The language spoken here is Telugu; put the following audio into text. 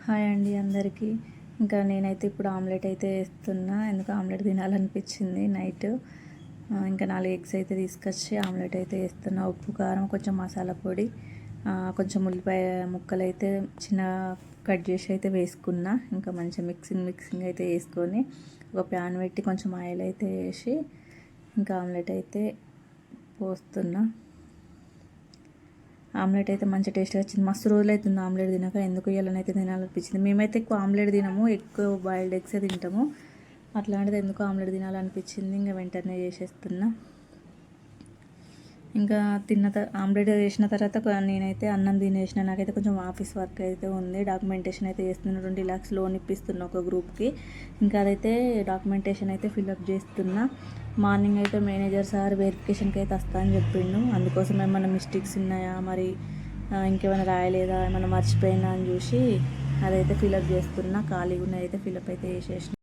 హాయ్ అండి అందరికీ. ఇంకా నేనైతే ఇప్పుడు ఆమ్లెట్ అయితే వేస్తున్నా. ఎందుకు ఆమ్లెట్ తినాలనిపించింది నైట్. ఇంకా 4 ఎగ్స్ అయితే తీసుకొచ్చి ఆమ్లెట్ అయితే వేస్తున్నా. ఉప్పు, కారం, కొంచెం మసాలా పొడి, కొంచెం ఉల్లిపాయ ముక్కలు అయితే చిన్న కట్ చేసి అయితే వేసుకున్నా. ఇంకా మంచిగా మిక్సింగ్ అయితే వేసుకొని ఒక ప్యాన్ పెట్టి కొంచెం ఆయిల్ అయితే వేసి ఇంకా ఆమ్లెట్ అయితే పోస్తున్నా. ఆమ్లెట్ అయితే మంచి టేస్ట్ వచ్చింది. మస్తు రోజులు అవుతుంది ఆమ్లెట్ తినక. ఎందుకు ఇవ్వాలనైతే తినాలనిపించింది. మేమైతే ఎక్కువ ఆమ్లెట్ తినము, ఎక్కువ బాయిల్డ్ ఎగ్సే తింటాము. అట్లాంటిది ఎందుకు ఆమ్లెట్ తినాలనిపించింది. ఇంకా వెంటనే చేసేస్తున్నా. ఇంకా ఆమ్లెట్ వేసిన తర్వాత నేనైతే అన్నం తినేసిన. నాకైతే కొంచెం ఆఫీస్ వర్క్ అయితే ఉంది. డాక్యుమెంటేషన్ అయితే చేస్తున్నా. 20 lakhs లోన్ ఇప్పిస్తున్నా ఒక గ్రూప్కి. ఇంకా అదైతే డాక్యుమెంటేషన్ అయితే ఫిల్అప్ చేస్తున్నా. మార్నింగ్ అయితే మేనేజర్ సార్ వెరిఫికేషన్కి అయితే వస్తా అని చెప్పిండు. అందుకోసం ఏమైనా మిస్టేక్స్ ఉన్నాయా, మరి ఇంకేమైనా రాయలేదా, ఏమైనా మర్చిపోయినా అని చూసి అదైతే ఫిల్అప్ చేస్తున్నా. ఖాళీగా ఉన్నదైతే ఫిల్అప్ అయితే చేసేసిన.